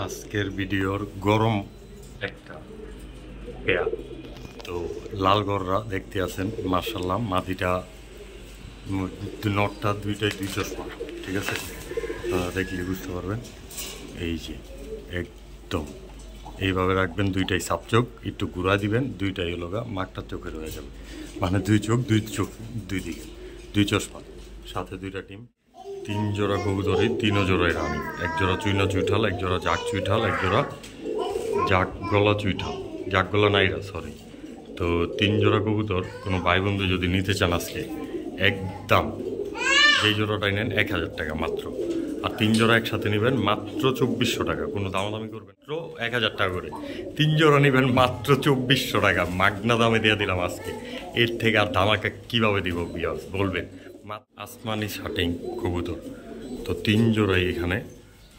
আজকের ভিডিওর গরম একটা পেয়া। তো লাল গররা দেখতে আছেন মার্শাল্লাহ, মাদিটা নটটা দুইটাই 200 ঠিক আছে, দেখলে বুঝতে পারবেন। এই যে একদম এইভাবে রাখবেন, দুইটাই সাপ চোখ, একটু ঘুরা দিবেন, দুইটাই হলো মাঠটা চোখের হয়ে যাবে, মানে দুই চোখ দুই দিকে, 2 চশমা, সাথে 2টা টিম। 3 জোড়া কবুতরই 3 জোড়ায় রানি, 1 জোড়া চুইনা চুইঠাল, 1 জোড়া জাগ চুইঠাল, 1 জোড়া জাগ গলা চুইঠাল, জাগ গলা নাইরা সরি। তো 3 জোড়া কবুতর কোনো ভাই বন্ধু যদি নিতে চান আজকে একদম যেই জোড়াটাই নেন 1000 টাকা মাত্র, আর 3 জোড়া একসাথে নেবেন মাত্র 2400 টাকা, কোনো দামাদামি করবেন মাত্র 1000 টাকা করে। 3 জোড়া নেবেন মাত্র 2400 টাকা, মাগনা দামে দিয়ে দিলাম আজকে। এর থেকে আর ধামাকা কীভাবে দিব বিয়াস বলবেন। আসমানি শাটিং কবুতর তো 3 জোড়াই এখানে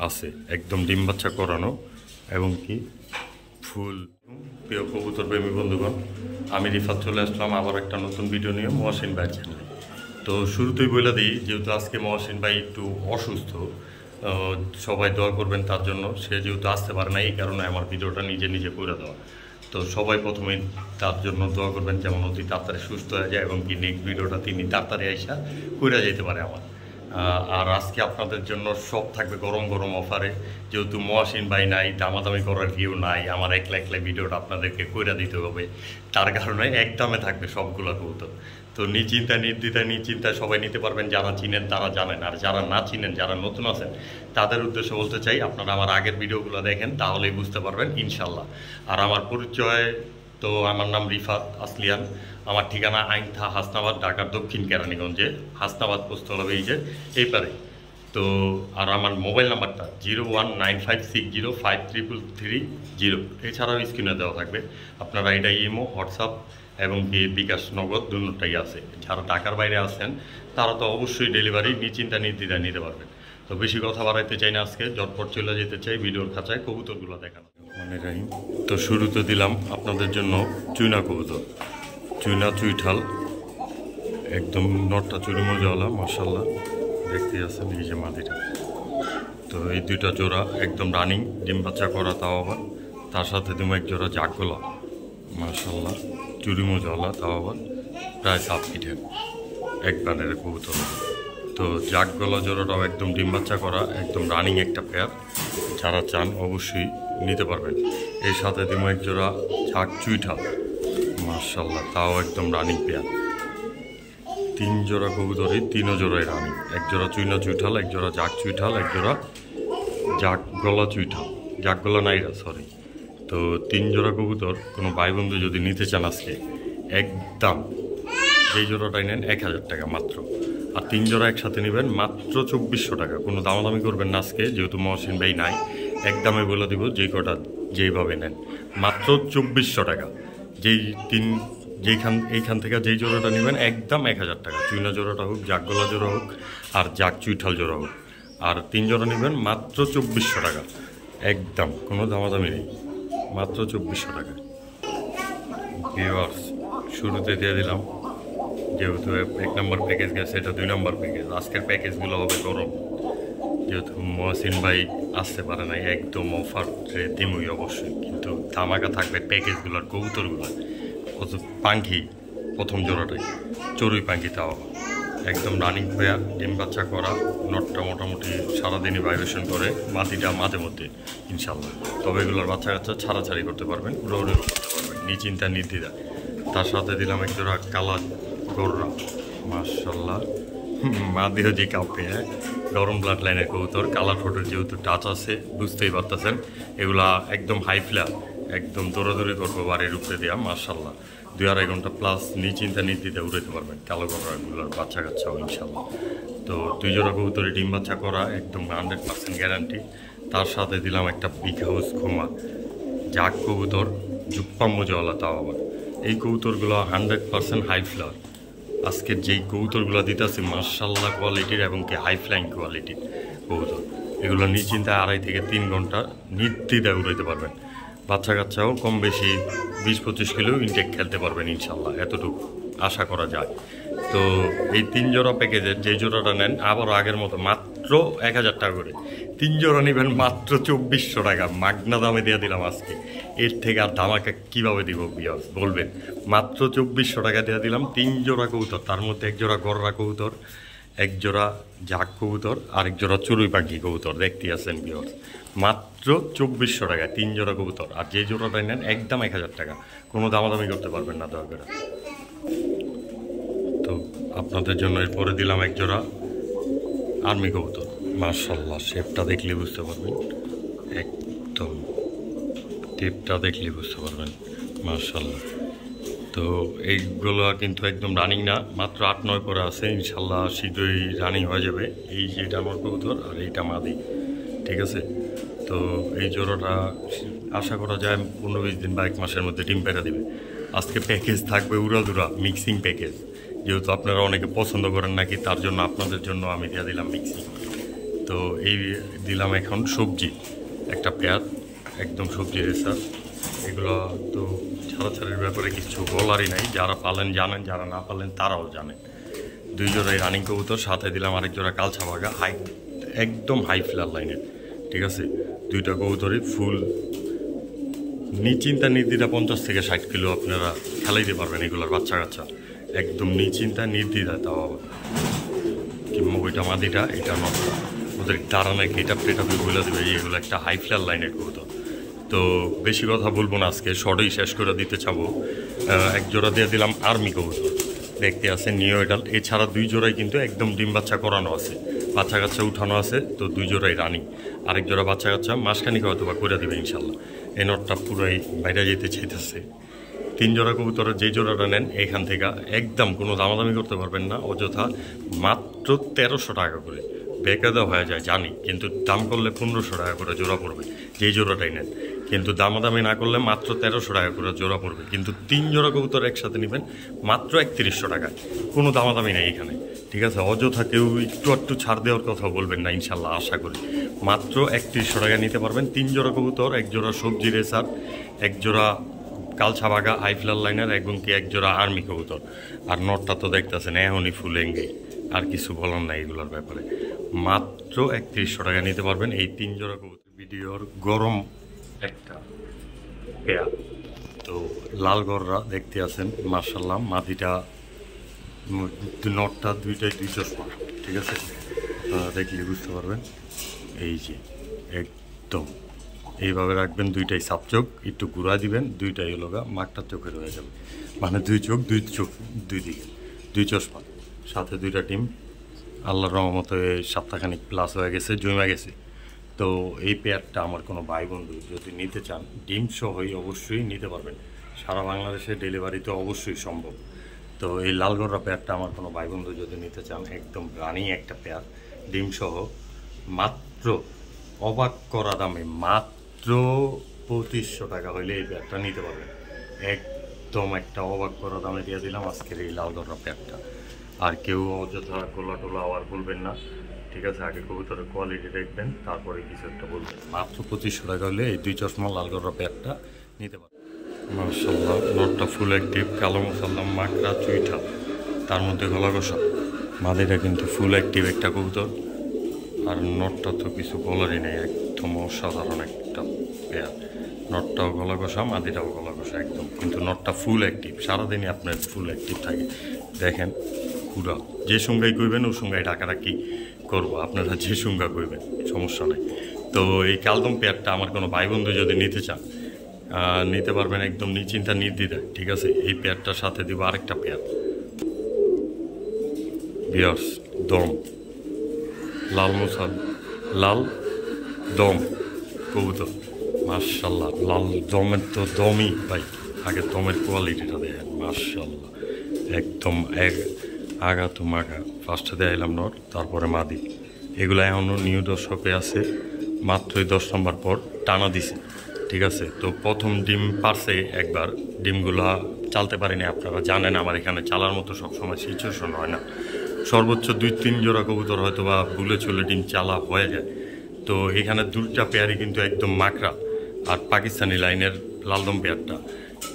আছে, একদম ডিম বাচ্চা করানো, এবং কি ফুল। প্রিয় কবুতর প্রেমী বন্ধুগণ, আমি রিফাত চলে আসলাম আবার একটা নতুন ভিডিও নিয়ে মহসিন ভাইয়ের চ্যানেলে। তো শুরুতেই বলে দিই, যেহেতু আজকে মহসিন ভাই একটু অসুস্থ, সবাই দোয়া করবেন তার জন্য। সে যেহেতু আসতে পারে না, এই কারণে আমার ভিডিওটা নিজে নিজে করে দেওয়া। তো সবাই প্রথমেই তার জন্য দোয়া করবেন, যেমন অতি তাড়াতাড়ি সুস্থ হয়ে যায়, এবং কি নেক্সট ভিডিওটা তিনি তাড়াতাড়ি আইসা করে যেতে পারে আমার। আর আজকে আপনাদের জন্য সব থাকবে গরম গরম অফারে, যেহেতু মহসিন ভাই নাই, দামাদামি করার কেউ নাই, আমার একলা একলা ভিডিওটা আপনাদেরকে করে দিতে হবে, তার কারণে একদমে থাকবে সবগুলো কবুতর। তো নিশ্চিন্তায় সবাই নিতে পারবেন, যারা চিনেন তারা জানেন, আর যারা না চিনেন, যারা নতুন আছেন, তাদের উদ্দেশ্যে বলতে চাই আপনারা আমার আগের ভিডিওগুলো দেখেন, তাহলেই বুঝতে পারবেন ইনশাল্লাহ। আর আমার পরিচয় তো, আমার নাম রিফাত আসলিয়ান, আমার ঠিকানা আইনথা হাসনাবাদ, ঢাকার দক্ষিণ কেরানীগঞ্জে, হাসনাবাদ পোস্ট হবে এই যে এই পারে। তো আর আমার মোবাইল নাম্বারটা 01956053330, এছাড়াও স্ক্রিনে দেওয়া থাকবে। আপনারা এটা ইমো, হোয়াটসঅ্যাপ এবং কি বিকাশ, নগদ দুটোটাই আছে। যারা ঢাকার বাইরে আছেন তারা তো অবশ্যই ডেলিভারি নির্দ্বিধায় নিতে পারবেন। তো বেশি কথা বাড়াইতে চাই না, আজকে ঝটপট চলে যেতে চাই ভিডিওর খাঁচায় কবুতরগুলো দেখানো। মানে রাহিম, তো শুরুতে দিলাম আপনাদের জন্য চুইনা কবুতর, চুইনা চুইঠাল, একদম নটটা চুরি মজাওয়ালা মার্শাল্লাহ, দেখতে আছেন এই যে মাদিটা। তো এই 2টা জোড়া একদম রানিং, ডিম বাচ্চা করা, তাও আবার তার সাথে তুমি 1 জোড়া জাগগোলা মার্শাল্লাহ, চুরি মজাওয়ালা, তাও আবার প্রায় 7 ফিটের এক বানের কবুতর। তো জাগগোলা জোড়াটাও একদম ডিম বাচ্চা করা, একদম রানিং একটা পেয়ার, যারা চান অবশ্যই নিতে পারবেন। এর সাথে তুমি 1 জোড়া জাগ চুইঠাল মার্শাল্লাহ, তাও একদম রানিং পেয়ার। 3 জোড়া কবুতরই 3 জোড়ায় রানিং, 1 জোড়া চুইনা চুইঠাল, 1 জোড়া জাগ চুইঠাল, 1 জোড়া জাগ গলা চুইঠাল, জাগ গলা নাইরা সরি। তো 3 জোড়া কবুতর কোনো ভাই বন্ধু যদি নিতে চান আজকে একদম যেই জোড়াটাই নেন 1000 টাকা মাত্র, আর 3 জোড়া একসাথে নেবেন মাত্র 2400 টাকা, কোনো দামাদামি করবেন না আজকে, যেহেতু মহসিন ভাই নাই, একদমে বলে দিব যেই কটা যেইভাবে নেন মাত্র 2400 টাকা। এইখান থেকে যেই জোড়াটা নেবেন একদম 1000 টাকা, চুইনা জোড়াটা হোক, জাগগোলা জোড়া হোক, আর জাগ চুইঠাল জোড়া হোক, আর 3 জোড়া নেবেন মাত্র 2400 টাকা, একদম কোনো দামাদামি নেই, মাত্র 2400 টাকা। ভিউয়ার্স, শুরুতে দিয়ে দিলাম, যেহেতু 1 নম্বর প্যাকেজ গেছে, এটা 2 নম্বর প্যাকেজ। আজকের প্যাকেজগুলো হবে গরম, যেহেতু মহসিন ভাই আসতে পারে নাই, একদম অফার দিমই অবশ্যই, কিন্তু ধামাকা থাকবে প্যাকেজগুলোর কবুতরগুলো। পাঙ্খি প্রথম জোড়াটাই চড়ুই পাঙ্খি, তাও একদম রানিং পেয়ার, ডিম বাচ্চা করা, নটটা মোটামুটি সারাদিনই ভাইব্রেশন করে, মাটিটা মাঝে মধ্যে ইনশাল্লাহ। তবে এগুলোর বাচ্চা কাচ্চা ছাড়াছাড়ি করতে পারবেন, উড়ে করতে পারবেন নির্দ্বিধায়। তার সাথে দিলাম 1 জোড়া কালা গররা মার্শাল্লাহ, মাদিও যে কাঁপে, গরম ব্লাড লাইনের কবুতর, কালার ফটোর যেহেতু টাচ আছে বুঝতেই পারতেছেন, এগুলা একদম হাই ফ্ল্যার, একদম দৌড়াদৌড়ি করবো বাড়ির উপরে দেওয়া মার্শাল্লাহ, 2-2.5 ঘন্টা প্লাস নির্দ্বিধায় উড়াইতে পারবেন কালো গররাগুলোর বাচ্চা কাচ্চাও ইনশাল্লাহ। তো 2 জোড়া কবুতরে ডিম বাচ্চা করা, একদম 100% গ্যারান্টি। তার সাথে দিলাম একটা বিগ হাউস খোমা জাগ কবুতর, জুপ্পা মজাওয়ালা, তাও আবার এই কবুতরগুলো 100% হাই ফ্লাওয়ার। আজকের যেই কবুতরগুলো দিতেছি মার্শাল্লাহ কোয়ালিটির, এবং কি হাই ফ্লাইং কোয়ালিটির কবুতর, এগুলো নিশ্চিন্তায় 2.5 থেকে 3 ঘন্টা নির্দ্বিধায় উড়াইতে পারবেন। বাচ্চা কাচ্চাও কম বেশি 20-25 কিলো ইনটেক খেলতে পারবেন ইনশাল্লাহ, এতটুকু। আশা করা যায়। তো এই 3 জোড়া প্যাকেজের যে জোড়াটা নেন আবারও আগের মতো মাত্র 1000 টাকা করে, 3 জোড়া নেবেন মাত্র 2400 টাকা, মাগনা দামে দিয়ে দিলাম আজকে। এর থেকে আর ধামাকা কীভাবে দিব বিয়াস বলবেন? মাত্র 2400 টাকা দিয়ে দিলাম 3 জোড়া কবুতর, তার মধ্যে 1 জোড়া গররা কবুতর, 1 জোড়া ঝাঁক কবুতর আর 1 জোড়া চড়ুই পাখি কবুতর। দেখতে আছেন বিয়াস, মাত্র 2400 টাকা 3 জোড়া কবুতর। আর যে জোড়াটা নেন একদম 1000 টাকা, কোনো দামাদামি করতে পারবেন না দয়া করে। তো আপনাদের জন্য এরপরে দিলাম 1 জোড়া আর্মি কবুতর। মাশাআল্লাহ, শেপটা দেখলে বুঝতে পারবেন, একদম টিপটা দেখলে বুঝতে পারবেন মাশাআল্লাহ। তো এইগুলো কিন্তু একদম রানিং না, মাত্র 8-9 করে আছে, ইনশাল্লাহ শীঘ্রই রানিং হয়ে যাবে। এই যেটা আমার কবুতর আর এইটা মাদি, ঠিক আছে। তো এই জোড়াটা আশা করা যায় 15-20 দিন বা 1 মাসের মধ্যে ডিম পেড়ে দেবে। আজকে প্যাকেজ থাকবে উড়াদুরা মিক্সিং প্যাকেজ, যেহেতু আপনারা অনেকে পছন্দ করেন নাকি, তার জন্য আপনাদের জন্য আমি দিয়ে দিলাম মিক্সিং। তো এই দিলাম এখন সবজি একটা পেয়ার, একদম সবজি রেসার। এগুলো তো ছাড়াছাড়ির ব্যাপারে কিছু বলারই নাই, যারা পালেন জানেন, যারা না পালেন তারাও জানেন। 2 জোড়াই রানিং কবুতর, সাথে দিলাম আরেক জোড়া কালছা বাগা, একদম হাই ফ্লার লাইনের, ঠিক আছে। 2টা কবুতরই ফুল নিশ্চিন্তা নির্দ্বিধা 50 থেকে 60 কিলো আপনারা খেলাইতে পারবেন এগুলোর বাচ্চা কাচ্চা, একদম নিশ্চিন্তা নির্দ্বিধা। তাও আবার কিংবা ওইটা মাদিটা এটা নটা, ওদের দাঁড়ানো এটা পেটাপি বলে দেবে, এগুলো একটা হাই ফ্লার লাইনের কবুতর। তো বেশি কথা বলবো না, আজকে শর্টেই শেষ করে দিতে চাবো। 1 জোড়া দিয়ে দিলাম আর্মি কবুতর, দেখতে আছে নিও এডাল। এছাড়া 2 জোড়াই কিন্তু একদম ডিম বাচ্চা করানো আছে, বাচ্চা কাচ্চা উঠানো আছে। তো 2 জোড়াই রানিং, আরেক জোড়া বাচ্চা কাচ্চা মাসখানিক হয়তো বা করে দেবে ইনশাল্লাহ। এই নটটা পুরাই বাইরে যেতে চাইতেছে। 3 জোড়া কবুতরের যে জোড়াটা নেন এখান থেকে একদম কোনো দামাদামি করতে পারবেন না, অযথা মাত্র 1300 টাকা করে। বেকায়দা হয়ে যায় জানি, কিন্তু দাম করলে 1500 টাকা করে জোড়া পড়বে যেই জোড়াটাই নেন, কিন্তু দামাদামি না করলে মাত্র 1300 টাকা করে জোড়া পড়বে। কিন্তু 3 জোড়া কবুতর একসাথে নেবেন মাত্র 3100 টাকায়, কোনো দামাদামি নেই এখানে, ঠিক আছে। অযথা কেউ একটু ছাড় দেওয়ার কথা বলবেন না ইনশাল্লাহ, আশা করি মাত্র 3100 টাকা নিতে পারবেন। 3 জোড়া কবুতর, 1 জোড়া সবজি রেসার, 1 জোড়া কালছা বাগা হাই ফ্লার লাইনার, এবং কি 1 জোড়া আর্মি কবুতর। আর নটটা তো দেখতেছেন এখনই ফুল এঙ্গে, আর কিছু বলার নাই এগুলোর ব্যাপারে। মাত্র 3100 টাকা নিতে পারবেন এই 3 জোড়া কবুতর। ভিডিওর গরম একটা পেয়ার, তো লাল গররা দেখতে আছেন মার্শাল্লাহ। মাদিটা নটটা দুইটাই 2 চশমা, ঠিক আছে, দেখলে বুঝতে পারবেন। এই যে একদম এইভাবে রাখবেন, 2টাই সাপচোখ, একটু গুঁড়া দিবেন, 2টাই হলোগা মাঠটা চোখে রয়ে যাবে, মানে 2 চোখ 2 দিকে 2 চশমা, সাথে 2টা টিম। আল্লাহর রহমতে সপ্তাহখানিক প্লাস হয়ে গেছে, জমে গেছে। তো এই পেয়ারটা আমার কোনো ভাই বন্ধু যদি নিতে চান ডিম সহই অবশ্যই নিতে পারবেন, সারা বাংলাদেশে ডেলিভারি তো অবশ্যই সম্ভব। তো এই লালগড়া পেয়ারটা আমার কোনো ভাই বন্ধু যদি নিতে চান, একদম রানিং একটা পেয়ার ডিম সহ, মাত্র অবাক করা দামে মাত্র 2500 টাকা হইলে এই পেয়ারটা নিতে পারবেন। একদম একটা অবাক করা দামে দিয়ে দিলাম আজকের এই লালগড়া পেয়ারটা। আর কেউ অযথা গোলা টোলা আবার বলবেন না, ঠিক আছে। আগে কবুতরের কোয়ালিটি দেখবেন, তারপরে কিছু একটা বলবেন। মাত্র 2500 টাকা হলে এই 2 চশমা লালগড়া পেয়ারটা নিতে পারবেন। মাশাআল্লাহ, নটটা ফুল অ্যাক্টিভ, কালো মুসাল্লাম মাকড়া চুইঠা, তার মধ্যে গলা কষা। মাদিটা কিন্তু ফুল অ্যাক্টিভ একটা কবুতর, আর নটটা তো কিছু বলারই নেই, একদম অসাধারণ একটা পেয়ার। নটটাও গলা কষা, মাদিটাও গলা কষা একদম, কিন্তু নটটা ফুল অ্যাক্টিভ, সারাদিনই আপনার ফুল অ্যাক্টিভ থাকে। দেখেন পুরা যে সংজ্ঞায় কইবেন ওই সংজ্ঞায় ডাকাডাকি করবো, আপনারা যে সংজ্ঞা কইবেন সমস্যা নেই। তো এই কালদম পেয়ারটা আমার কোনো ভাই বন্ধু যদি নিতে চান নিতে পারবেন একদম নিশ্চিন্তা নির্দ্বিধায়, ঠিক আছে। এই পেয়ারটার সাথে দিব আরেকটা পেয়ার বিয়ার্স, দম লাল মুসাল, লাল দম কবুতর। মাশাল্লাহ, লাল দমের তো দমই ভাই, আগে দমের কোয়ালিটিটা দেখেন মাশাল্লাহ, একদম আগা তো মাগা। ফার্স্টে দিয়ে এলাম নট, তারপরে মাদি। এগুলো এখনও নিউ দর্শকে আছে, মাত্রই 10 নম্বর পর টানা দিছে, ঠিক আছে। তো প্রথম ডিম পারছে একবার, ডিমগুলো চালতে পারিনি, আপনারা জানেন আমার এখানে চালার মতো সবসময় সিচুয়েশন হয় না। সর্বোচ্চ 2-3 জোড়া কবুতর হয়তো বা ভুলে চলে ডিম চালা হয়ে যায়। তো এখানে 2টা পেয়ারই কিন্তু একদম মাকড়া, আর পাকিস্তানি লাইনের লালদম পেয়ারটা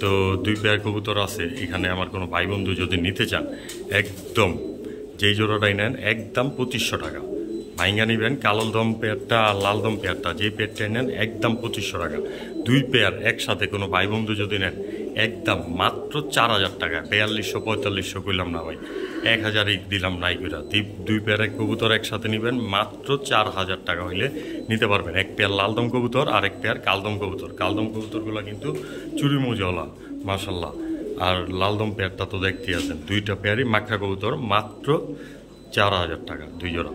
তো 2 পেয়ার কবুতর আছে এখানে। আমার কোনো ভাই বন্ধু যদি নিতে চান, একদম যেই জোড়াটাই নেন একদম 2500 টাকা ভাইঙ্গা নেবেন। কালো দম পেয়ারটা আর লাল দম পেয়ারটা যেই পেয়ারটাই নেন একদম 2500 টাকা। 2 পেয়ার একসাথে কোনো ভাই বন্ধু যদি নেন একদম মাত্র 4000 টাকা। 4200 4500 কইলাম না ভাই, 1000ই দিলাম নাই কইরা। 2 পেয়ার এক কবুতর একসাথে নেবেন মাত্র 4000 টাকা হইলে নিতে পারবেন। 1 পেয়ার লালদম কবুতর আর 1 পেয়ার কালদম কবুতর। কালদম কবুতরগুলো কিন্তু চুরি মজলা মাশাল্লাহ। আর লালদম পেয়ারটা তো দেখতেই আছেন। 2টা পেয়ারই মাখা কবুতর, মাত্র 4000 টাকা 2 জোড়া।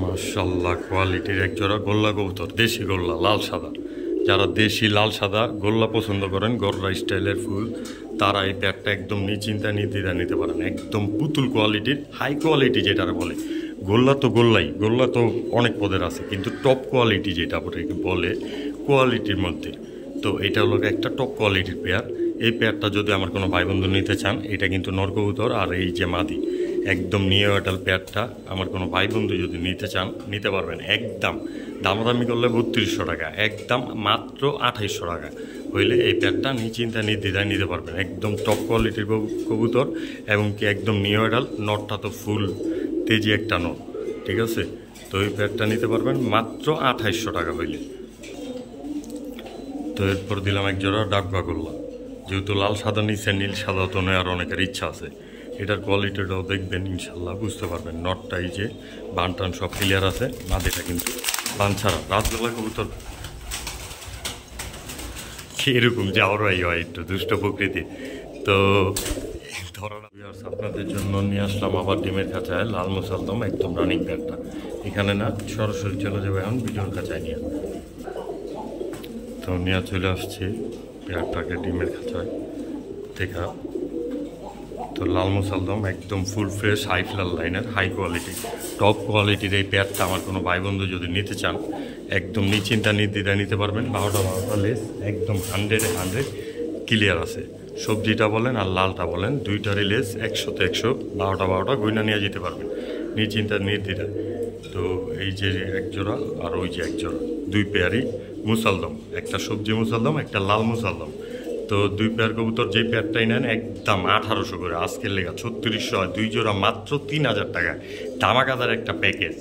মাশাল্লাহ কোয়ালিটির এক জোড়া গোল্লা কবুতর, দেশি গোল্লা লাল সাদা। যারা দেশি লাল সাদা গোল্লা পছন্দ করেন, গররা স্টাইলের ফুল, তারা এই পেয়ারটা একদম নিশ্চিন্তায় নির্দ্বিধা নিতে পারেন। একদম পুতুল কোয়ালিটির, হাই কোয়ালিটি যেটা বলে। গোল্লা তো গোল্লাই, গোল্লা তো অনেক পদের আছে, কিন্তু টপ কোয়ালিটি যেটা বলে কোয়ালিটির মধ্যে, তো এটা হলো একটা টপ কোয়ালিটির পেয়ার। এই পেয়ারটা যদি আমার কোনো ভাই বন্ধু নিতে চান, এটা কিন্তু নর কবুতর আর এই যে মাদি একদম নিউ এডাল পেয়ারটা আমার কোনো ভাই বন্ধু যদি নিতে চান নিতে পারবেন। একদম দামাদামি করলে 3200 টাকা, একদম মাত্র 2800 টাকা হইলে এই পেয়ারটা নিশ্চিন্তায় নির্দ্বিধায় নিতে পারবেন। একদম টপ কোয়ালিটির কবুতর এবং কি একদম নিউ এডাল। নটটা তো ফুল তেজি একটা নট, ঠিক আছে। তো এই পেয়ারটা নিতে পারবেন মাত্র 2800 টাকা হইলে। তো এরপর দিলাম এক জোড়া ডাকবা গোল্লা। যেহেতু লাল সাদা নিচে নীল সাদা তো নেওয়ার অনেকের ইচ্ছা আছে, এটার কোয়ালিটিটাও দেখবেন ইনশাল্লাহ বুঝতে পারবেন। নটটাই যে বান টান সব ক্লিয়ার আছে, মাদিটা কিন্তু বান ছাড়া। রাতবেলা কবুতর এরকম যাওয়ারাই হয়, একটু দুষ্ট প্রকৃতি। তো আপনাদের জন্য নিয়ে আসলাম আবার ডিমের খাঁচায় লাল মুসালদম, একদম রানিং পেয়ারটা। এখানে না সরাসরি চলে যাবে এখন ভিডিওর খাঁচায় নিয়ে। তো নিয়ে চলে আসছি পেয়ারটাকে ডিমের খাঁচায় দেখা। তো লাল মুসালদম একদম ফুল ফ্রেশ হাই ফ্লার লাইনের, হাই কোয়ালিটি টপ কোয়ালিটির এই পেয়ারটা আমার কোনো ভাই বন্ধু যদি নিতে চান একদম নিশ্চিন্তা নির্দ্বিধায় নিতে পারবেন। 12টা লেস একদম 100 ক্লিয়ার আছে। সবজিটা বলেন আর লালটা বলেন, দুইটারই লেস 100-তে 100, 12টা গয়না নিয়ে যেতে পারবেন নিশ্চিন্তা নির্দ্বিধায়। তো এই যে এক জোড়া আর ওই যে এক জোড়া, 2 পেয়ারই মুসালদম, একটা সবজি মুসালদম একটা লাল মুসালদম। তো 2 পেয়ার কবুতর যে পেয়ারটাই নেন একদম 1800 করে, আজকের লেগা 3600 হয়। 2 জোড়া মাত্র 3000 টাকা। ধামাকাদার একটা প্যাকেজ।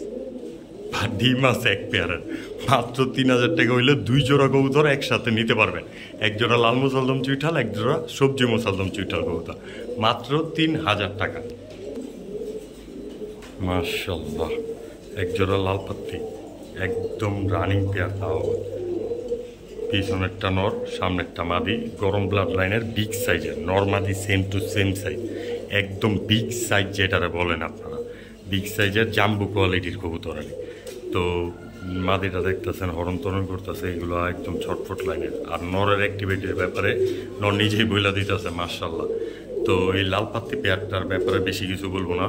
ডিম আছে 1 পেয়ারের, মাত্র 3000 টাকা হইলে 2 জোড়া কবুতর একসাথে নিতে পারবেন। 1 জোড়া লাল মুসালদম চুইঠাল, 1 জোড়া সবজি মুসালদম চুইঠাল কবুতর, মাত্র 3000 টাকা। মাশাল্লাহ 1 জোড়া লাল পাত্তি একদম রানিং পেয়ার। তাও পিছনেরটা নর, সামনেরটা মাদি, গরম ব্লাড লাইনের বিগ সাইজের নর মাদি, সেম টু সেম সাইজ, একদম বিগ সাইজ যেটারে বলেন আপনারা, বিগ সাইজের জাম্বু কোয়ালিটির কবুতর। তো মাদিটা দেখতেছেন হরণ তরণ করতেছে, এগুলো একদম ছটফট লাইনের। আর নরের অ্যাক্টিভিটির ব্যাপারে নর নিজেই বইলা দিতেছে মাশাল্লাহ। তো এই লাল পাত্তি পেয়ারটার ব্যাপারে বেশি কিছু বলবো না,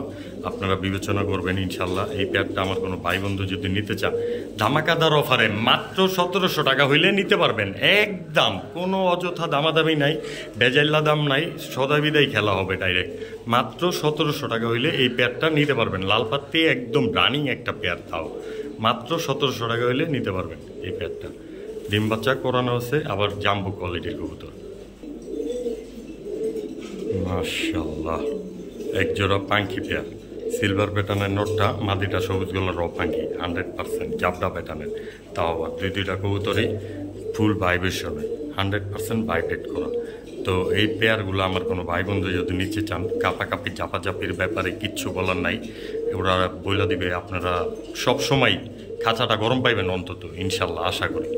আপনারা বিবেচনা করবেন ইনশাল্লাহ। এই পেয়ারটা আমার কোনো ভাই বন্ধু যদি নিতে চান ধামাকাদার অফারে মাত্র 1700 টাকা হইলে নিতে পারবেন। একদম কোনো অযথা দামাদামি নাই, বেজাইল্লা দাম নাই, সদাবিদাই খেলা হবে ডাইরেক্ট। মাত্র 1700 টাকা হইলে এই পেয়ারটা নিতে পারবেন। লাল পাত্তি একদম রানিং একটা পেয়ার, তাও মাত্র 1700 টাকা হইলে নিতে পারবেন এই পেয়ারটা। ডিম বাচ্চা করানো আছে, আবার জাম্বু কোয়ালিটির কবুতর। মাশাল্লাহ 1 জোড়া পাঙ্কি পেয়ার, সিলভার প্যাটার্নের নটটা, মাদিটা সবুজ গোলার র পাঙ্কি 100% জাবডা প্যাটার্নের। তাও আবার 2টা কবুতরই ফুল ভাইব্রেশনে 100% ভাইব্রেট করা। তো এই পেয়ারগুলো আমার কোনো ভাই বন্ধু যদি নিতে চান, কাপাকাপি চাপাচাপির ব্যাপারে কিচ্ছু বলার নাই, ওরা বলে দিবে। আপনারা সবসময় খাঁচাটা গরম পাইবেন অন্তত ইনশাল্লাহ, আশা করি।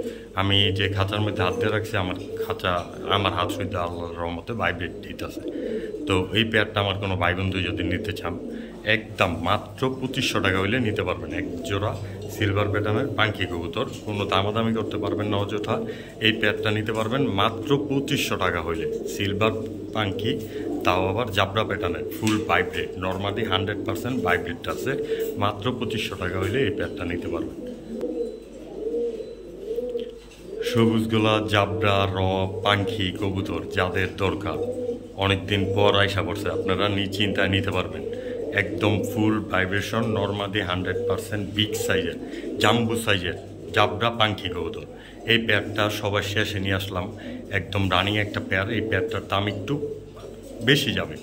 আমি যে খাঁচার মধ্যে হাত দিয়ে রাখছি, আমার খাঁচা আমার হাত সুবিধা আল্লাহর রহমতে ভাইব্রেট দিতেছে। তো এই পেয়ারটা আমার কোনো ভাই বন্ধু যদি নিতে চান একদম মাত্র 2500 টাকা হইলে নিতে পারবেন। 1 জোড়া সিলভার প্যাটার্নের পাঙ্কি কবুতর, কোনো দামাদামি করতে পারবেন না অযথা। এই পেয়ারটা নিতে পারবেন মাত্র 2500 টাকা হইলে। সিলভার পাঙ্কি, তাও আবার জাবরা প্যাটার্নের, ফুল ভাইব্রেট, নর্মালি 100% ভাইব্রেট আছে। মাত্র 2500 টাকা হইলে এই পেয়ারটা নিতে পারবেন। সবুজ গোলা, জাবরা, র পাঙ্কি কবুতর যাদের দরকার, অনেকদিন পর আইসা পড়ছে, আপনারা নিশ্চিন্তায় নিতে পারবেন। একদম ফুল ভাইব্রেশন, নর্মালি 100% বিগ সাইজের, জাম্বু সাইজের জাবরা পাঙ্খি কবুতর। এই পেয়ারটা সবার শেষে নিয়ে আসলাম, একদম রানিং একটা পেয়ার। এই পেয়ারটার দাম একটু বেশি যাবে।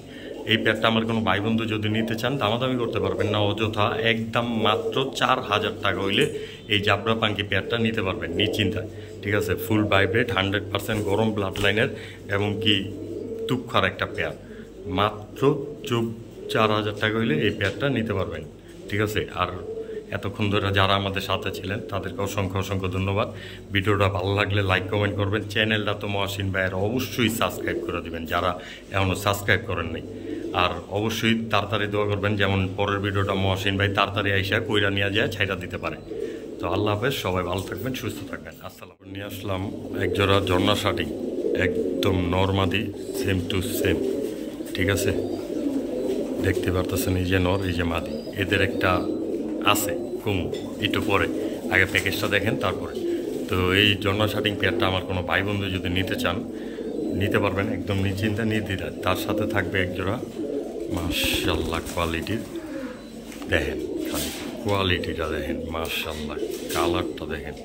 এই পেয়ারটা আমার কোনো ভাই বন্ধু যদি নিতে চান দামাদামি করতে পারবেন না, অযথা একদম মাত্র 4000 টাকা হইলে এই জাবরা পাঙ্কি পেয়ারটা নিতে পারবেন নিশ্চিন্তায়। ঠিক আছে, ফুল ভাইব্রেট, 100% গরম ব্লাড লাইনের এবং কি তুক্ষার একটা পেয়ার। মাত্র 4000 টাকা হইলে এই পেয়ারটা নিতে পারবেন। ঠিক আছে, আর এতক্ষণ ধরে যারা আমাদের সাথে ছিলেন তাদেরকে অসংখ্য অসংখ্য ধন্যবাদ। ভিডিওটা ভালো লাগলে লাইক কমেন্ট করবেন। চ্যানেলটা তো মহসিন ভাইয়ের অবশ্যই সাবস্ক্রাইব করে দেবেন যারা এখনও সাবস্ক্রাইব করেন নাই। আর অবশ্যই তাড়াতাড়ি দোয়া করবেন, যেমন পরের ভিডিওটা মহসিন ভাই তাড়াতাড়ি আইসা কইরা নিয়ে যায় ছাইটা দিতে পারে। তো আল্লাহ হাফেজ, সবাই ভালো থাকবেন, সুস্থ থাকবেন, আসসালাম। নিয়ে আসলাম একজোড়া ঝর্ণা শাটিং, একদম নরমাদি, সেম টু সেম। ঠিক আছে, দেখতে পারতেছেন এই যে নর, এই যে মাদি, এদের একটা আছে কুমু একটু পরে, আগে প্যাকেজটা দেখেন তারপরে। তো এই ঝর্ণা শাটিং পেয়ারটা আমার কোনো ভাই বন্ধু যদি নিতে চান নিতে পারবেন, একদম নিশ্চিন্তা নির্দ্বিধায়। তার সাথে থাকবে একজোড়া মাশাআল্লাহ কোয়ালিটির, দেখেন খালি কোয়ালিটিটা দেখেন, মাশাআল্লাহ কালারটা দেখেন,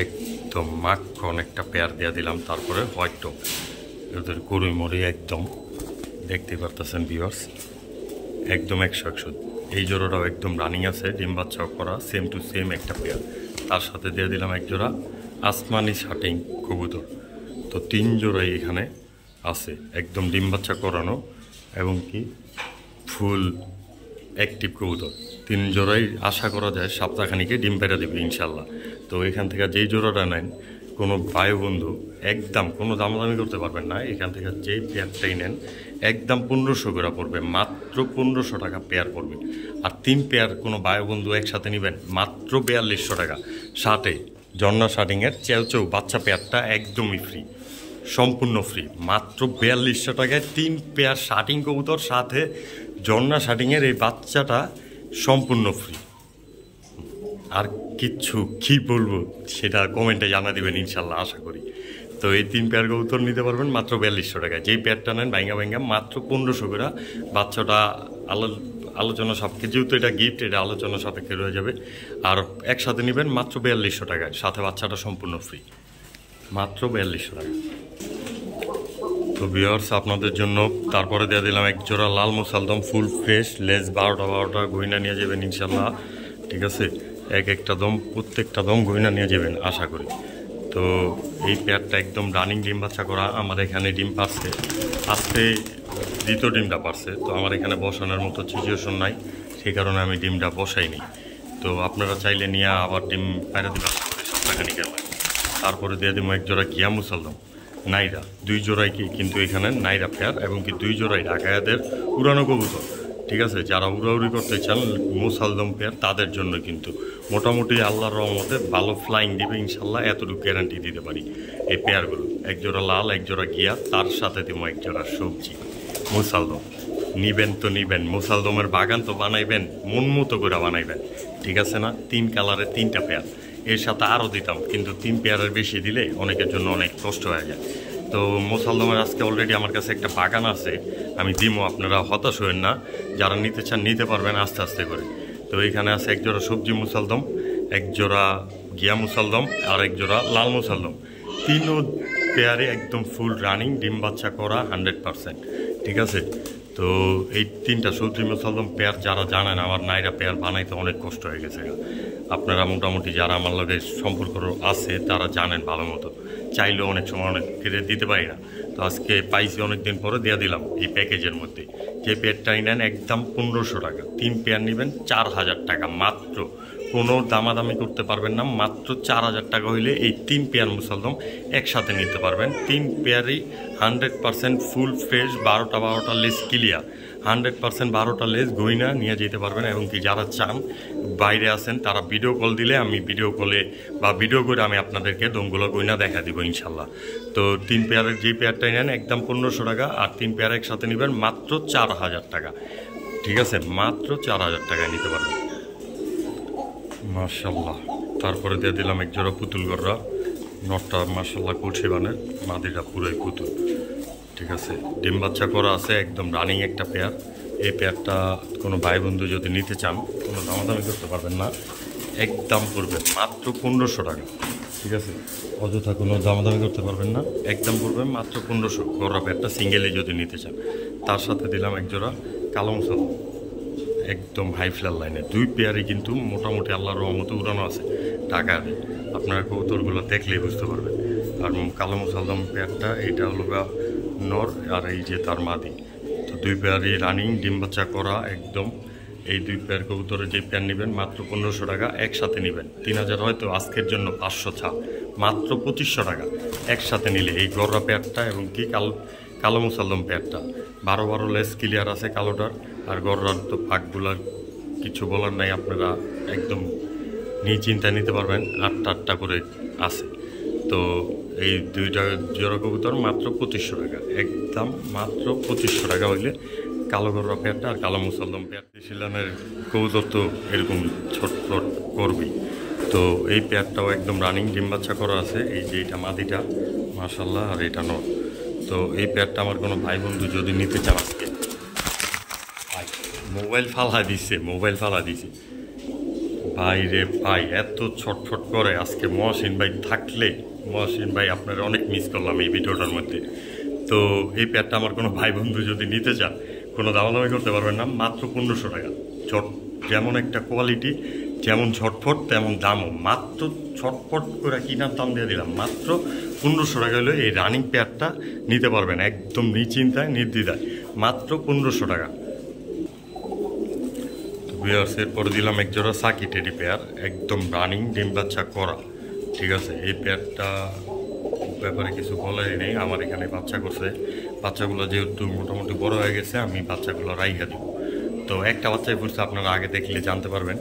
একদম মাখন একটা পেয়ার দিয়ে দিলাম। তারপরে হোয়াইট টপ, ওদের গরুই মরি একদম দেখতে পারতেছেন ভিউয়ার্স, একদম 100-100। এই জোড়াটাও একদম রানিং আছে, ডিম বাচ্চাও করা, সেম টু সেম একটা পেয়ার। তার সাথে দিয়ে দিলাম এক জোড়া আসমানি শাটিং কবুতর। তো 3 জোড়াই এখানে আছে, একদম ডিম বাচ্চা করানো এবং কি ফুল অ্যাক্টিভ কবুতর। 3 জোড়াই আশা করা যায় সপ্তাহখানিকে ডিম পেড়ে দেবে ইনশাল্লাহ। তো এখান থেকে যেই জোড়াটা নেন কোনো ভাই বন্ধু একদম কোনো দামাদামি করতে পারবেন না। এখান থেকে যেই পেয়ারটাই নেন একদম 1500 করে পড়বে, মাত্র 1500 টাকা পেয়ার পড়বে। আর 3 পেয়ার কোনো ভাই বন্ধু একসাথে নেবেন মাত্র 4200 টাকা। সাথে ঝর্ণা শাটিংয়ের চেউ বাচ্চা পেয়ারটা একদমই ফ্রি, সম্পূর্ণ ফ্রি, মাত্র 4200 টাকায় 3 পেয়ার শাটিং কবুতর, সাথে ঝর্ণা শাটিংয়ের এই বাচ্চাটা সম্পূর্ণ ফ্রি। আর কিচ্ছু কী বলবো সেটা কমেন্টে জানা দেবেন ইনশাল্লাহ, আশা করি। তো এই 3 পেয়ার কবুতর নিতে পারবেন মাত্র 4200 টাকায়। যেই পেয়ারটা নেন ভাঙ্গা মাত্র 1500 করে। বাচ্চাটা আলোচনা সাপেক্ষে, যেহেতু এটা গিফট, এটা আলোচনা সাপেক্ষে রয়ে যাবে। আর একসাথে নেবেন মাত্র 4200 টাকায়, সাথে বাচ্চাটা সম্পূর্ণ ফ্রি, মাত্র 4200 টাকা। তো ভিউয়ার্স আপনাদের জন্য তারপরে দিয়ে দিলাম এক জোড়া লাল মুসালদম, ফুল ফ্রেশ, লেজ 12টা গয়না নিয়ে যাবেন ইনশাল্লাহ। ঠিক আছে, একটা দম, প্রত্যেকটা দম গয়না নিয়ে যাবেন আশা করি। তো এই পেয়ারটা একদম রানিং ডিম বাচ্চা করা। আমার এখানে ডিম পারছে, আজকে দ্বিতীয় ডিমটা পারছে। তো আমার এখানে বসানোর মতো সিচুয়েশন নাই, সেই কারণে আমি ডিমটা বসাইনি। তো আপনারা চাইলে নিয়ে আবার ডিম পায়রা দিতে সপ্তাহখানি গেল। তারপরে দিয়ে দিব এক জোড়া গিয়া মুসালদম নাইরা, 2 জোড়াই কিন্তু এখানে নাইরা পেয়ার এবং কি 2 জোড়াই ঢাকায়াদের উড়ানো কবুতর। ঠিক আছে, যারা উড়াউড়ি করতে চান মুসালদম পেয়ার তাদের জন্য কিন্তু মোটামুটি আল্লাহর রহমতে ভালো ফ্লাইং দিবে ইনশাল্লাহ, এতটুকু গ্যারান্টি দিতে পারি। এই পেয়ারগুলো এক জোড়া লাল, এক জোড়া গিয়া, তার সাথে দিব এক জোড়া সবজি মুসালদম। নিবেন তো নিবেন, মুসালদমের বাগান তো বানাইবেন, মন মতো করে বানাইবেন। ঠিক আছে না, 3 কালারের 3টা পেয়ার, এর সাথে আরও দিতাম কিন্তু 3 পেয়ারের বেশি দিলে অনেকের জন্য অনেক কষ্ট হয়ে যায়। তো মুসালদমের আজকে অলরেডি আমার কাছে একটা বাগান আছে, আমি দিমো, আপনারা হতাশ হবেন না, যারা নিতে চান নিতে পারবেন আস্তে আস্তে করে। তো এখানে আছে এক জোড়া সবজি মুসালদম, এক জোড়া গিয়া মুসালদম আর এক জোড়া লাল মুসালদম। 3 পেয়ারে একদম ফুল রানিং ডিম বাচ্চা করা 100%। ঠিক আছে, তো এই 3টা সবজি মুসালদম পেয়ার যারা জানেন, আমার নাইরা পেয়ার বানাইতে অনেক কষ্ট হয়ে গেছে। আপনারা মোটামুটি যারা আমার লগে সম্পর্ক আছে তারা জানেন ভালো মতো, চাইলেও অনেক সময় অনেক কেটে দিতে পারি না। তো আজকে পাইছি অনেক দিন পরে দিয়ে দিলাম এই প্যাকেজের মধ্যে। যে পেয়ারটাই নেন একদম 1500 টাকা, 3 পেয়ার নেবেন 4000 টাকা মাত্র, কোনো দামাদামি করতে পারবেন না। মাত্র 4000 টাকা হইলে এই 3 পেয়ার মুসালদম একসাথে নিতে পারবেন। 3 পেয়ারই 100% ফুল ফ্রেশ, 12টা লেস ক্লিয়ার, 100% 12টা লেস গইনা নিয়ে যেতে পারবেন। এবং কি যারা চান বাইরে আছেন তারা ভিডিও কল দিলে আমি ভিডিও কলে বা ভিডিও করে আমি আপনাদেরকে দমগুলো গইনা দেখা দিব ইনশাল্লাহ। তো 3 পেয়ারের যে পেয়ারটাই নেন একদম 1500 টাকা, আর 3 পেয়ার একসাথে নেবেন মাত্র 4000 টাকা। ঠিক আছে, মাত্র 4000 টাকায় নিতে পারবেন মাশাল্লাহ। তারপরে দিয়ে দিলাম এক জোড়া পুতুল গররা, নটটা মাশাল্লাহ কলসি বানের, মাদিটা পুরোই পুতুল। ঠিক আছে, ডিম বাচ্চা করা আছে, একদম রানিং একটা পেয়ার। এই পেয়ারটা কোনো ভাই বন্ধু যদি নিতে চান কোনো দামাদামি করতে পারবেন না, একদম পড়বে মাত্র 1500 টাকা। ঠিক আছে, অযথা কোনো দামাদামি করতে পারবেন না, একদম পড়বে মাত্র 1500 গররা প্যাডটা সিঙ্গেলে যদি নিতে চান। তার সাথে দিলাম এক জোড়া কালো মশাল, একদম হাই ফ্লার লাইনে। দুই পেয়ারই কিন্তু মোটামুটি আল্লাহর রহমতে উড়ানো আছে টাকাতে, আপনারা কবুতরগুলো দেখলেই বুঝতে পারবেন। আর কালো মুসালদম পেয়ারটা এটা হলো নর, আর এই যে তার মাদি। তো দুই পেয়ারই রানিং ডিম বাচ্চা করা একদম। এই দুই পেয়ার কবুতরের যে পেয়ার নেবেন মাত্র 1500 টাকা, একসাথে নেবেন 3000, হয়তো আজকের জন্য 500 ছাড়, মাত্র 2500 টাকা একসাথে নিলে এই গররা পেয়ারটা এবং কি কালো মুসালদম পেয়ারটা। 12 লেস ক্লিয়ার আছে কালোটার, আর গররার তো ফাঁকগুলার কিছু বলার নাই, আপনারা একদম চিন্তা নিতে পারবেন, 8টা করে আছে। তো এই দুইটা জোড়া কবুতর মাত্র 2500 টাকা, একদম মাত্র 2500 টাকা হইলে কালো গররা পেয়ারটা আর কালো মুসালদম পেয়ার। শিলানের কবুতর তো এরকম ছটফট করবি। তো এই পেয়ারটাও একদম রানিং ডিম বাচ্চা করা আছে। এই যে এটা মাদিটা মাশাল্লাহ, আর এটা নর। তো এই পেয়ারটা আমার কোনো ভাই বন্ধু যদি নিতে চান, আজকে মোবাইল ফালা দিছে ভাই রে ভাই, এত ছটফট করে আজকে মহসিন ভাই থাকলে। মহসিন ভাই আপনারা অনেক মিস করলাম এই ভিডিওটার মধ্যে। তো এই পেয়ারটা আমার কোনো ভাই বন্ধু যদি নিতে চান, কোনো দামাদামি করতে পারবেন না, মাত্র 1500 টাকা। যেমন একটা কোয়ালিটি, যেমন ঝটফট তেমন দামও, মাত্র ছটফট করে কিনার দাম দিয়ে দিলাম, মাত্র 1500 টাকা হলে এই রানিং পেয়ারটা নিতে পারবেন একদম নিশ্চিন্তায় নির্দ্বিধায়, মাত্র 1500 টাকা। এরপরে দিলাম এক জোড়া সাকি টেডি পেয়ার, একদম রানিং ডিম বাচ্চা করা। ঠিক আছে, এই পেয়ারটা ব্যাপারে কিছু বলারই নেই, আমার এখানে বাচ্চা করছে। বাচ্চাগুলো যেহেতু মোটামুটি বড় হয়ে গেছে, আমি বাচ্চাগুলো রাইখা দিব। তো একটা বাচ্চাই পড়ছে, আপনারা আগে দেখলে জানতে পারবেন।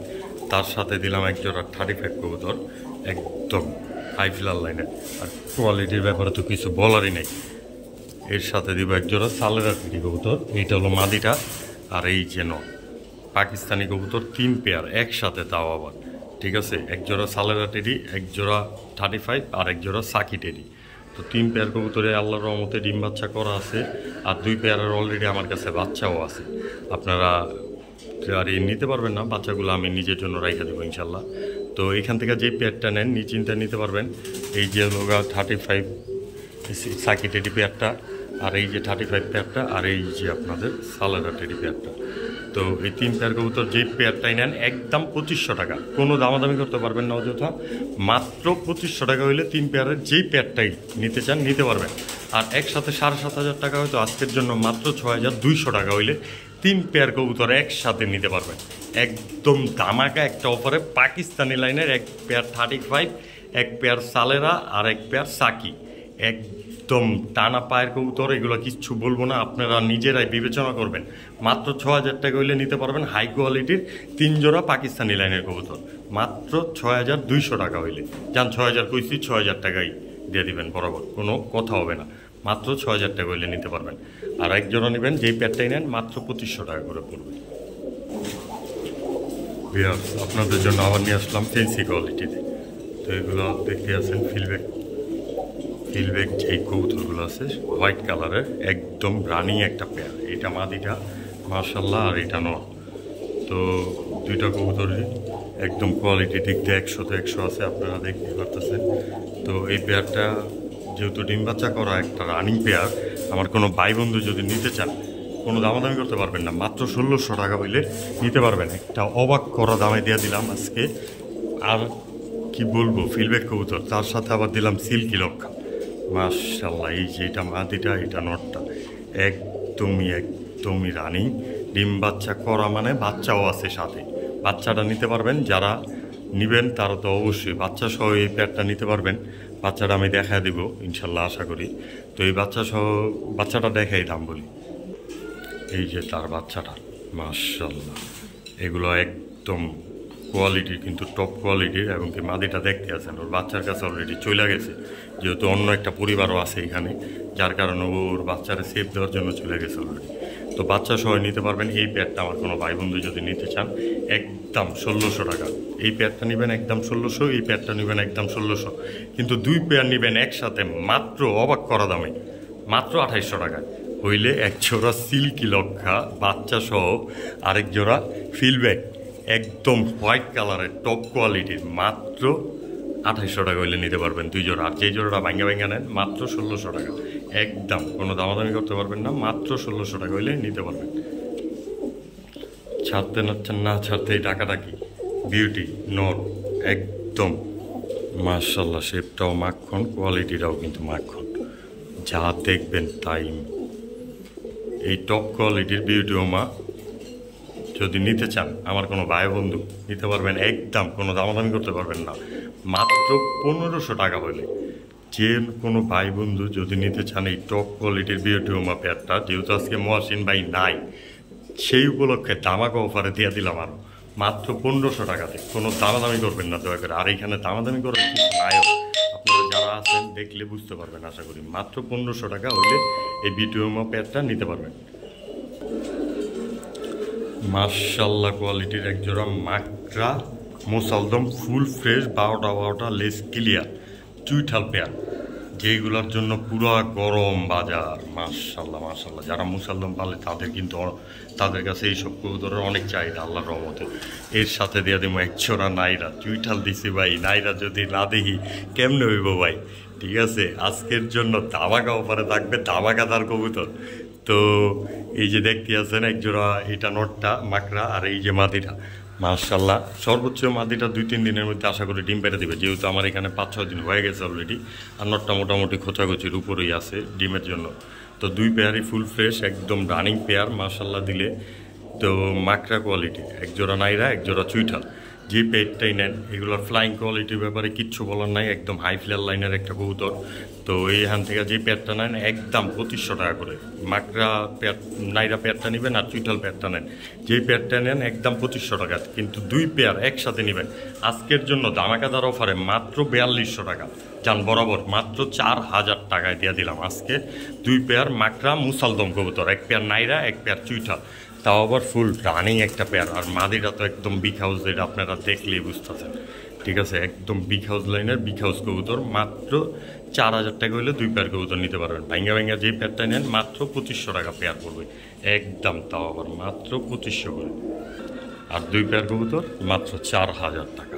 তার সাথে দিলাম এক জোড়া 35 কবুতর, একদম হাই ফ্লার লাইনের, আর কোয়ালিটির ব্যাপারে তো কিছু বলারই নেই। এর সাথে দিব এক জোড়া সালেরা টেডি কবুতর, এইটা হলো মাদিটা, আর এই যে পাকিস্তানি কবুতর 3 পেয়ার একসাথে, তাও আবার। ঠিক আছে, এক জোড়া সালেরা টেডি, এক জোড়া 35 আর এক জোড়া সাকি টেডি। তো 3 পেয়ার কবুতরে আল্লাহর রহমতে ডিম বাচ্চা করা আছে, আর 2 পেয়ারের অলরেডি আমার কাছে বাচ্চাও আছে। আপনারা আর নিতে পারবেন না, বাচ্চাগুলো আমি নিজের জন্য রাইখা দেবো ইনশাল্লাহ। তো এখান থেকে যে পেয়ারটা নেন নিশ্চিন্তে নিতে পারবেন। এই যে লোগা 35 সাকি টেডি পেয়ারটা, আর এই যে 35 পেয়ারটা, আর এই যে আপনাদের সালেরা টেডি পেয়ারটা। তো এই 3 পেয়ার কবুতর যেই পেয়ারটাই নেন একদম 2500 টাকা, কোনো দামাদামি করতে পারবেন না অযথা, মাত্র 2500 টাকা হইলে 3 পেয়ারের যেই পেয়ারটাই নিতে চান নিতে পারবেন। আর একসাথে 7500 টাকা হয়তো আজকের জন্য মাত্র 6200 টাকা হইলে 3 পেয়ার কবুতর একসাথে নিতে পারবেন একদম ধামাকা একটা অফারে। পাকিস্তানি লাইনের এক পেয়ার 35, এক পেয়ার সালেরা আর এক পেয়ার সাকি, একদম টানা পায়ের কবুতর, এগুলো কিচ্ছু বলবো না, আপনারা নিজেরাই বিবেচনা করবেন। মাত্র 6000 টাকা হইলে নিতে পারবেন হাই কোয়ালিটির 3 জোড়া পাকিস্তানি লাইনের কবুতর, মাত্র 6200 টাকা হইলে। যান 6000 কইছি, 6000 টাকাই দিয়ে দিবেন বরাবর, কোনো কথা হবে না। মাত্র 6000 টাকা হইলে নিতে পারবেন। আর এক জোড়া নেবেন যেই প্যাডটাই নেন মাত্র 2500 টাকা করে পড়বে। আপনাদের জন্য আবার নিয়ে আসলাম ফেন্সি কোয়ালিটিতে। তো এগুলো দেখতে আছেন ফিলব্যাক যেই কবুতরগুলো আছে হোয়াইট কালারের, একদম রানিং একটা পেয়ার। এইটা মাদিটা মাশাল্লাহ, আর এটা নর। তো দুইটা কবুতরই একদম কোয়ালিটি দিক দিয়ে 100-তে 100 আছে, আপনারা দেখতে পারতেছেন। তো এই পেয়ারটা যেহেতু ডিম বাচ্চা করা একটা রানিং পেয়ার, আমার কোনো ভাই বন্ধু যদি নিতে চান কোনো দামাদামি করতে পারবেন না, মাত্র 1600 টাকা হইলে নিতে পারবেন। একটা অবাক করা দামে দিয়ে দিলাম আজকে। আর কি বলবো, ফিলব্যাক কবুতর, তার সাথে আবার দিলাম সিল্কি লক্ষা মাশাল্লাহ। এই যে এটা মাদিটা, এটা নটটা, একদমই রানিং ডিম বাচ্চা করা, মানে বাচ্চাও আছে সাথে। বাচ্চাটা নিতে পারবেন, যারা নেবেন তারা তো অবশ্যই বাচ্চা সহ এই পেয়ারটা নিতে পারবেন। বাচ্চাটা আমি দেখা দেব ইনশাল্লাহ, আশা করি। তো এই বাচ্চা সহ বাচ্চাটা দেখাই দাম বলি। এই যে তার বাচ্চাটা মাশাল্লাহ, এগুলো একদম কোয়ালিটি, কিন্তু টপ কোয়ালিটির। এবং কি মাদিটা দেখতে আছেন, ওর বাচ্চার কাছে অলরেডি চলে গেছে, যেহেতু অন্য একটা পরিবারও আছে এখানে, যার কারণে ওর বাচ্চারা সেফ দেওয়ার জন্য চলে গেছে অলরেডি। তো বাচ্চা সহ নিতে পারবেন এই পেয়ারটা। আমার কোনো ভাই বন্ধু যদি নিতে চান একদম 1600 টাকা, এই পেয়ারটা নেবেন একদম 1600, এই পেয়ারটা নেবেন একদম 1600। কিন্তু 2 পেয়ার নেবেন একসাথে মাত্র অবাক করা দামে, মাত্র 2800 টাকায় হইলে এক জোড়া সিল্কি লক্ষা বাচ্চা সহ, আরেক জোড়া ফিলব্যাক একদম হোয়াইট কালারের টপ কোয়ালিটির মাত্র 2800 টাকা হইলে নিতে পারবেন 2 জোড়া। আর যেই জোড়াটা ভাঙ্গা ভাঙ্গা নেন মাত্র 1600 টাকা, একদম কোনো দামাদামি করতে পারবেন না, মাত্র 1600 টাকা হইলে নিতে পারবেন। ছাড়তে নাচ্ছেন না ছাড়তে এই টাকাটা কি বিউটি নর, একদম মাশাআল্লাহ, শেপটাও মাখন, কোয়ালিটিটাও কিন্তু মাখন, যা দেখবেন তাই। এই টপ কোয়ালিটির বিউটি ওমা যদি নিতে চান আমার কোনো ভাই বন্ধু নিতে পারবেন, একদম কোনো দামাদামি করতে পারবেন না, মাত্র 1500 টাকা হলে। যে কোনো ভাই বন্ধু যদি নিতে চান এই টপ কোয়ালিটির বিউটি ওমা পেয়ারটা, যেহেতু আজকে মহাসিন ভাই নাই সেই উপলক্ষে দামাকা অফারে দিয়ে দিলাম আরও মাত্র 1500 টাকাতে। কোনো দামাদামি করবেন না দয়া করে, আর এইখানে দামাদামি করার কিছু নাই, আপনারা যারা আছেন দেখলে বুঝতে পারবেন আশা করি। মাত্র 1500 টাকা হইলে এই বিউটি ওমা পেয়ারটা নিতে পারবেন। মাশাআল্লাহ কোয়ালিটির একজোড়া মাকড়া মোসালদম ফুল ফ্রেশ 12টা লেস ক্লিয়ার চুইঠাল পেয়ার, যেগুলোর জন্য পুরো গরম বাজার। মাশাআল্লাহ মাশাআল্লাহ, যারা মুসালদম পালে তাদের কিন্তু তাদের কাছে এইসব কবুতরের অনেক চাহিদা আল্লাহর রহমতে। এর সাথে দিয়ে দেবো একজোড়া নাইরা চুইঠাল দিছি ভাই, নাইরা যদি না দেখি কেমনে হইব ভাই। ঠিক আছে, আজকের জন্য ধামাকা অফারে থাকবে ধামাকাদার কবুতর। তো এই যে দেখতে আছেন একজোড়া, এটা নটটা মাকড়া, আর এই যে মাদিটা মাশাআল্লাহ সর্বোচ্চ মাদিটা 2-3 দিনের মধ্যে আশা করি ডিম পেড়ে দেবে, যেহেতু আমার এখানে 5-6 দিন হয়ে গেছে অলরেডি। আর নটটা মোটামুটি খোঁচাখুচির উপরেই আছে ডিমের জন্য। তো 2 পেয়ারই ফুল ফ্রেশ একদম রানিং পেয়ার মাশাআল্লাহ দিলে। তো মাকড়া কোয়ালিটি, একজোড়া নাইরা একজোড়া চুইঠাল, যে পেটটাই নেন এগুলোর ফ্লাইং কোয়ালিটির ব্যাপারে কিচ্ছু বলার নাই, একদম হাই ফ্লেয়ার লাইনের একটা কবুতর। তো এইখান থেকে যে পেয়ারটা নেন একদম 2500 টাকা করে, মাকড়া পেয়ার নাইরা পেয়ারটা নেবেন আর চুইঠাল পেয়ারটা নেন, যেই পেয়ারটা নেন একদম 2500 টাকা, কিন্তু 2 পেয়ার একসাথে নেবেন আজকের জন্য ধামাকাদার অফারে মাত্র 4200 টাকা। যান বরাবর মাত্র 4000 টাকায় দিয়ে দিলাম আজকে 2 পেয়ার মাকড়া মুসালদম কবুতর, 1 পেয়ার নাইরা 1 পেয়ার চুইঠাল, তাও আবার ফুল রানিং একটা পেয়ার। আর মাদিটা তো একদম বিগ হাউস, এটা আপনারা দেখলেই বুঝতেছেন। ঠিক আছে, একদম বিগ হাউস লাইনের বিগ হাউস কবুতর, মাত্র 4000 টাকা হলে 2 পেয়ার কবুতর নিতে পারবেন। ভাঙ্গা ভাঙ্গা যে পেয়ারটা নেন মাত্র 2500 টাকা পেয়ার পড়বে একদম, তাও আবার মাত্র 2500 করে। আর 2 পেয়ার কবুতর মাত্র 4000 টাকা।